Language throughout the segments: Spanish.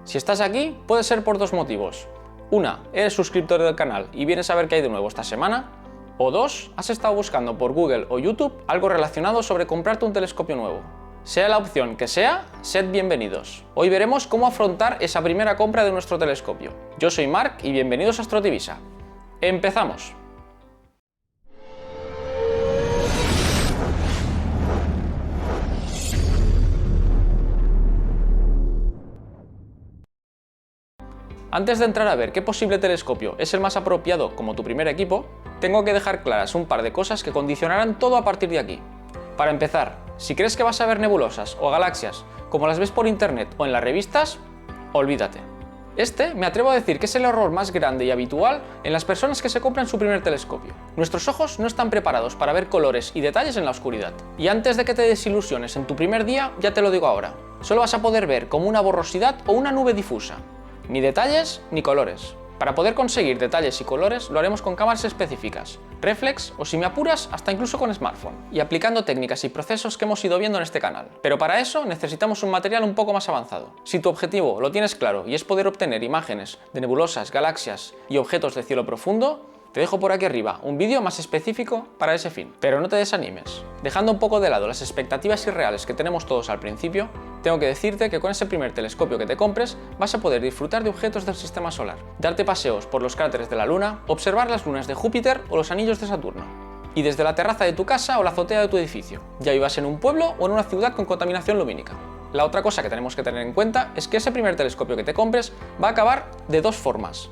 Si estás aquí, puede ser por dos motivos. Una, eres suscriptor del canal y vienes a ver qué hay de nuevo esta semana. O dos, has estado buscando por Google o YouTube algo relacionado sobre comprarte un telescopio nuevo. Sea la opción que sea, sed bienvenidos. Hoy veremos cómo afrontar esa primera compra de nuestro telescopio. Yo soy Marc y bienvenidos a Astrotivisa. ¡Empezamos! Antes de entrar a ver qué posible telescopio es el más apropiado como tu primer equipo, tengo que dejar claras un par de cosas que condicionarán todo a partir de aquí. Para empezar, si crees que vas a ver nebulosas o galaxias como las ves por internet o en las revistas, olvídate. Me atrevo a decir que es el error más grande y habitual en las personas que se compran su primer telescopio. Nuestros ojos no están preparados para ver colores y detalles en la oscuridad. Y antes de que te desilusiones en tu primer día, ya te lo digo ahora, solo vas a poder ver como una borrosidad o una nube difusa. Ni detalles ni colores. Para poder conseguir detalles y colores lo haremos con cámaras específicas, reflex o, si me apuras, hasta incluso con smartphone, y aplicando técnicas y procesos que hemos ido viendo en este canal. Pero para eso necesitamos un material un poco más avanzado. Si tu objetivo lo tienes claro y es poder obtener imágenes de nebulosas, galaxias y objetos de cielo profundo, te dejo por aquí arriba un vídeo más específico para ese fin. Pero no te desanimes. Dejando un poco de lado las expectativas irreales que tenemos todos al principio, tengo que decirte que con ese primer telescopio que te compres vas a poder disfrutar de objetos del sistema solar, darte paseos por los cráteres de la Luna, observar las lunas de Júpiter o los anillos de Saturno. Y desde la terraza de tu casa o la azotea de tu edificio, ya vivas en un pueblo o en una ciudad con contaminación lumínica. La otra cosa que tenemos que tener en cuenta es que ese primer telescopio que te compres va a acabar de dos formas.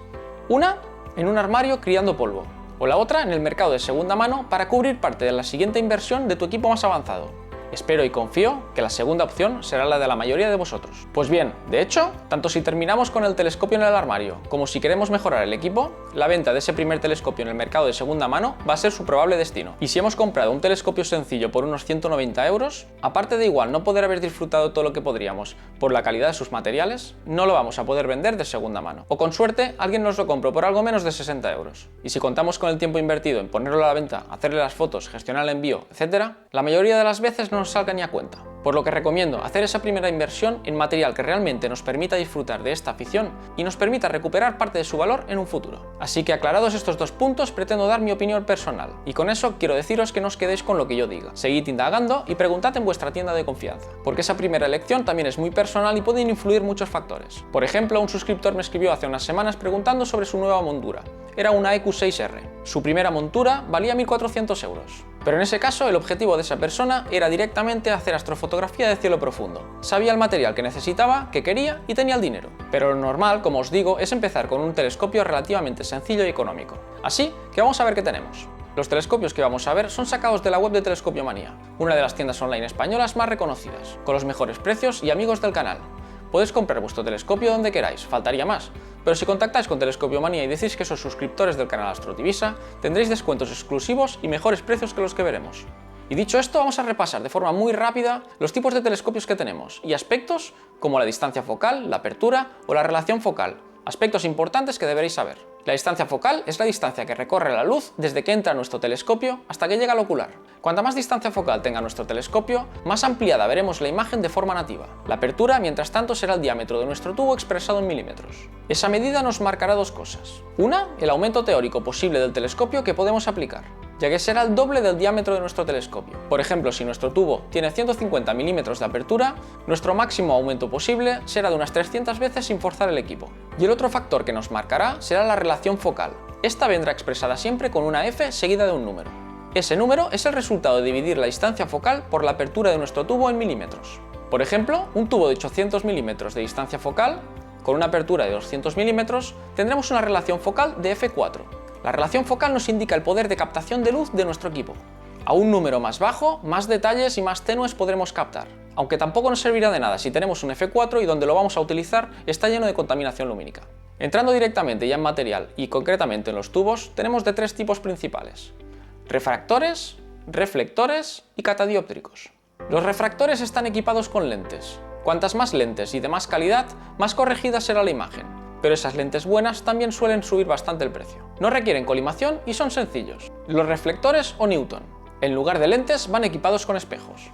Una, en un armario criando polvo, o la otra en el mercado de segunda mano para cubrir parte de la siguiente inversión de tu equipo más avanzado. Espero y confío que la segunda opción será la de la mayoría de vosotros. Pues bien, de hecho, tanto si terminamos con el telescopio en el armario como si queremos mejorar el equipo, la venta de ese primer telescopio en el mercado de segunda mano va a ser su probable destino. Y si hemos comprado un telescopio sencillo por unos 190 euros, aparte de igual no poder haber disfrutado todo lo que podríamos por la calidad de sus materiales, no lo vamos a poder vender de segunda mano. O con suerte, alguien nos lo compró por algo menos de 60 euros. Y si contamos con el tiempo invertido en ponerlo a la venta, hacerle las fotos, gestionar el envío, etc., la mayoría de las veces no nos salga ni a cuenta. Por lo que recomiendo hacer esa primera inversión en material que realmente nos permita disfrutar de esta afición y nos permita recuperar parte de su valor en un futuro. Así que aclarados estos dos puntos, pretendo dar mi opinión personal, y con eso quiero deciros que no os quedéis con lo que yo diga. Seguid indagando y preguntad en vuestra tienda de confianza, porque esa primera elección también es muy personal y pueden influir muchos factores. Por ejemplo, un suscriptor me escribió hace unas semanas preguntando sobre su nueva montura. Era una EQ6R. Su primera montura valía 1.400 euros. Pero en ese caso el objetivo de esa persona era directamente hacer astrofotografía de cielo profundo. Sabía el material que necesitaba, que quería y tenía el dinero. Pero lo normal, como os digo, es empezar con un telescopio relativamente sencillo y económico. Así que vamos a ver qué tenemos. Los telescopios que vamos a ver son sacados de la web de Telescopiomanía, una de las tiendas online españolas más reconocidas, con los mejores precios y amigos del canal. Podéis comprar vuestro telescopio donde queráis, faltaría más. Pero si contactáis con Telescopiomanía y decís que sois suscriptores del canal Astrotivisa, tendréis descuentos exclusivos y mejores precios que los que veremos. Y dicho esto, vamos a repasar de forma muy rápida los tipos de telescopios que tenemos y aspectos como la distancia focal, la apertura o la relación focal, aspectos importantes que deberéis saber. La distancia focal es la distancia que recorre la luz desde que entra a nuestro telescopio hasta que llega al ocular. Cuanta más distancia focal tenga nuestro telescopio, más ampliada veremos la imagen de forma nativa. La apertura, mientras tanto, será el diámetro de nuestro tubo expresado en milímetros. Esa medida nos marcará dos cosas. Una, el aumento teórico posible del telescopio que podemos aplicar, ya que será el doble del diámetro de nuestro telescopio. Por ejemplo, si nuestro tubo tiene 150 milímetros de apertura, nuestro máximo aumento posible será de unas 300 veces sin forzar el equipo. Y el otro factor que nos marcará será la relación focal. Esta vendrá expresada siempre con una F seguida de un número. Ese número es el resultado de dividir la distancia focal por la apertura de nuestro tubo en milímetros. Por ejemplo, un tubo de 800 milímetros de distancia focal, con una apertura de 200 milímetros, tendremos una relación focal de F4. La relación focal nos indica el poder de captación de luz de nuestro equipo. A un número más bajo, más detalles y más tenues podremos captar, aunque tampoco nos servirá de nada si tenemos un F4 y donde lo vamos a utilizar está lleno de contaminación lumínica. Entrando directamente ya en material y concretamente en los tubos, tenemos de tres tipos principales: refractores, reflectores y catadióptricos. Los refractores están equipados con lentes. Cuantas más lentes y de más calidad, más corregida será la imagen. Pero esas lentes buenas también suelen subir bastante el precio. No requieren colimación y son sencillos. Los reflectores o Newton. En lugar de lentes van equipados con espejos.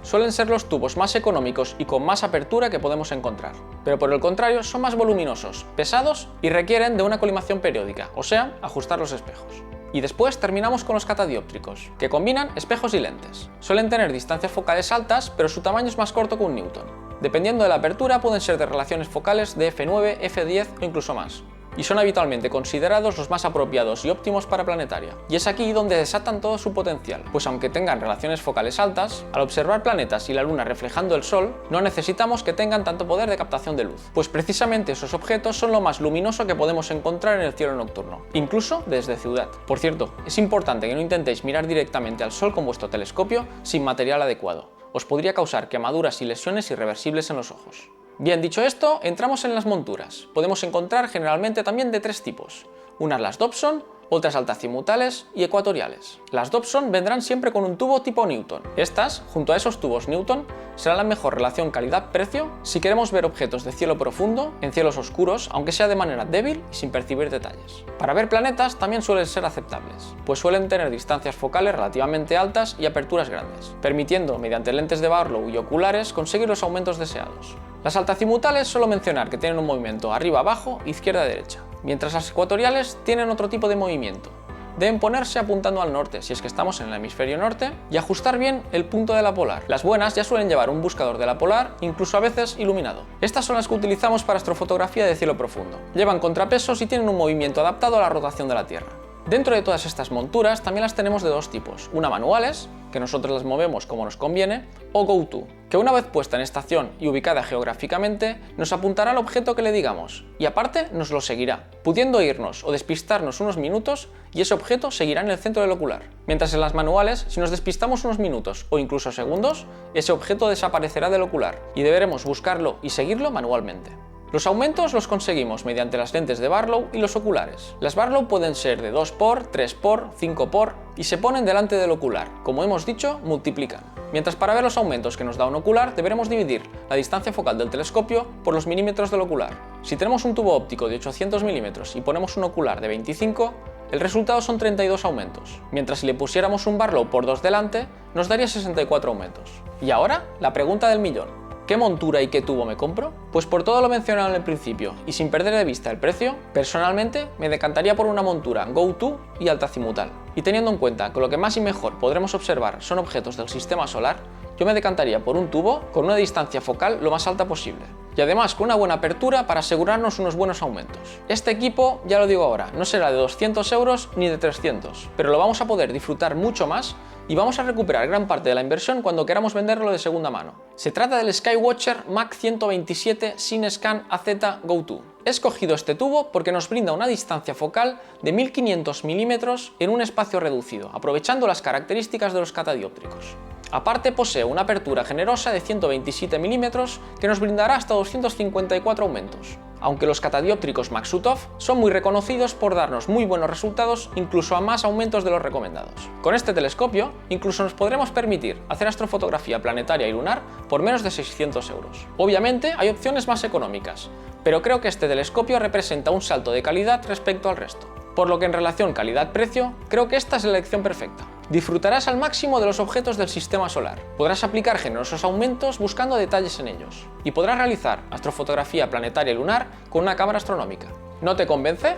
suelen ser los tubos más económicos y con más apertura que podemos encontrar, pero por el contrario son más voluminosos, pesados y requieren de una colimación periódica, o sea, ajustar los espejos. Y después terminamos con los catadióptricos, que combinan espejos y lentes. Suelen tener distancias focales altas, pero su tamaño es más corto que un newton. Dependiendo de la apertura pueden ser de relaciones focales de f9, f10 o incluso más. Y son habitualmente considerados los más apropiados y óptimos para planetaria. Y es aquí donde desatan todo su potencial, pues aunque tengan relaciones focales altas, al observar planetas y la Luna reflejando el Sol, no necesitamos que tengan tanto poder de captación de luz, pues precisamente esos objetos son lo más luminoso que podemos encontrar en el cielo nocturno, incluso desde ciudad. Por cierto, es importante que no intentéis mirar directamente al Sol con vuestro telescopio sin material adecuado. Os podría causar quemaduras y lesiones irreversibles en los ojos. Bien, dicho esto, entramos en las monturas. Podemos encontrar generalmente también de tres tipos. Unas las Dobson, otras altazimutales y ecuatoriales. Las Dobson vendrán siempre con un tubo tipo Newton. Estas, junto a esos tubos Newton, serán la mejor relación calidad-precio si queremos ver objetos de cielo profundo, en cielos oscuros, aunque sea de manera débil y sin percibir detalles. Para ver planetas también suelen ser aceptables, pues suelen tener distancias focales relativamente altas y aperturas grandes, permitiendo, mediante lentes de Barlow y oculares, conseguir los aumentos deseados. Las altazimutales suelo mencionar que tienen un movimiento arriba-abajo, izquierda-derecha, mientras las ecuatoriales tienen otro tipo de movimiento. Deben ponerse apuntando al norte si es que estamos en el hemisferio norte y ajustar bien el punto de la polar. Las buenas ya suelen llevar un buscador de la polar, incluso a veces iluminado. Estas son las que utilizamos para astrofotografía de cielo profundo. Llevan contrapesos y tienen un movimiento adaptado a la rotación de la Tierra. Dentro de todas estas monturas también las tenemos de dos tipos, una manuales, que nosotros las movemos como nos conviene, o Go-To, que una vez puesta en estación y ubicada geográficamente, nos apuntará al objeto que le digamos, y aparte nos lo seguirá, pudiendo irnos o despistarnos unos minutos y ese objeto seguirá en el centro del ocular. Mientras en las manuales, si nos despistamos unos minutos o incluso segundos, ese objeto desaparecerá del ocular y deberemos buscarlo y seguirlo manualmente. Los aumentos los conseguimos mediante las lentes de Barlow y los oculares. Las Barlow pueden ser de 2x, 3x, 5x y se ponen delante del ocular. Como hemos dicho, multiplican. Mientras para ver los aumentos que nos da un ocular deberemos dividir la distancia focal del telescopio por los milímetros del ocular. Si tenemos un tubo óptico de 800 milímetros y ponemos un ocular de 25, el resultado son 32 aumentos, mientras si le pusiéramos un Barlow por 2 delante, nos daría 64 aumentos. Y ahora, la pregunta del millón. ¿Qué montura y qué tubo me compro? Pues por todo lo mencionado en el principio y sin perder de vista el precio, personalmente me decantaría por una montura Go-To y altazimutal. Y teniendo en cuenta que lo que más y mejor podremos observar son objetos del sistema solar, yo me decantaría por un tubo con una distancia focal lo más alta posible. Y además con una buena apertura para asegurarnos unos buenos aumentos. Este equipo, ya lo digo ahora, no será de 200 euros ni de 300, pero lo vamos a poder disfrutar mucho más y vamos a recuperar gran parte de la inversión cuando queramos venderlo de segunda mano. Se trata del Skywatcher Mach 127 Cinescan AZ Go-To. He escogido este tubo porque nos brinda una distancia focal de 1500 milímetros en un espacio reducido, aprovechando las características de los catadióptricos. Aparte posee una apertura generosa de 127 milímetros que nos brindará hasta 254 aumentos. Aunque los catadióptricos Maksutov son muy reconocidos por darnos muy buenos resultados, incluso a más aumentos de los recomendados. Con este telescopio, incluso nos podremos permitir hacer astrofotografía planetaria y lunar por menos de 600 euros. Obviamente hay opciones más económicas, pero creo que este telescopio representa un salto de calidad respecto al resto. Por lo que en relación calidad-precio, creo que esta es la elección perfecta. Disfrutarás al máximo de los objetos del sistema solar, podrás aplicar generosos aumentos buscando detalles en ellos, y podrás realizar astrofotografía planetaria y lunar con una cámara astronómica. ¿No te convence?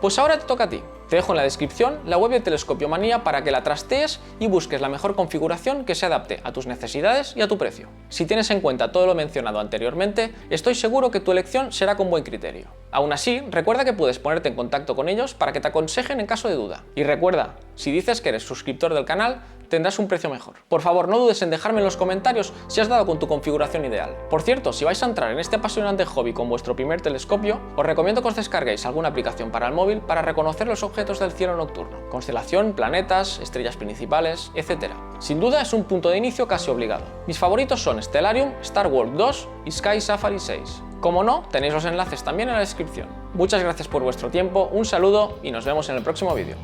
Pues ahora te toca a ti. Te dejo en la descripción la web de Telescopio Manía para que la trastees y busques la mejor configuración que se adapte a tus necesidades y a tu precio. Si tienes en cuenta todo lo mencionado anteriormente, estoy seguro que tu elección será con buen criterio. Aún así, recuerda que puedes ponerte en contacto con ellos para que te aconsejen en caso de duda. Y recuerda, si dices que eres suscriptor del canal, tendrás un precio mejor. Por favor, no dudes en dejarme en los comentarios si has dado con tu configuración ideal. Por cierto, si vais a entrar en este apasionante hobby con vuestro primer telescopio, os recomiendo que os descarguéis alguna aplicación para el móvil para reconocer los objetos del cielo nocturno, constelación, planetas, estrellas principales, etc. Sin duda es un punto de inicio casi obligado. Mis favoritos son Stellarium, Star Walk 2 y Sky Safari 6. Como no, tenéis los enlaces también en la descripción. Muchas gracias por vuestro tiempo, un saludo y nos vemos en el próximo vídeo.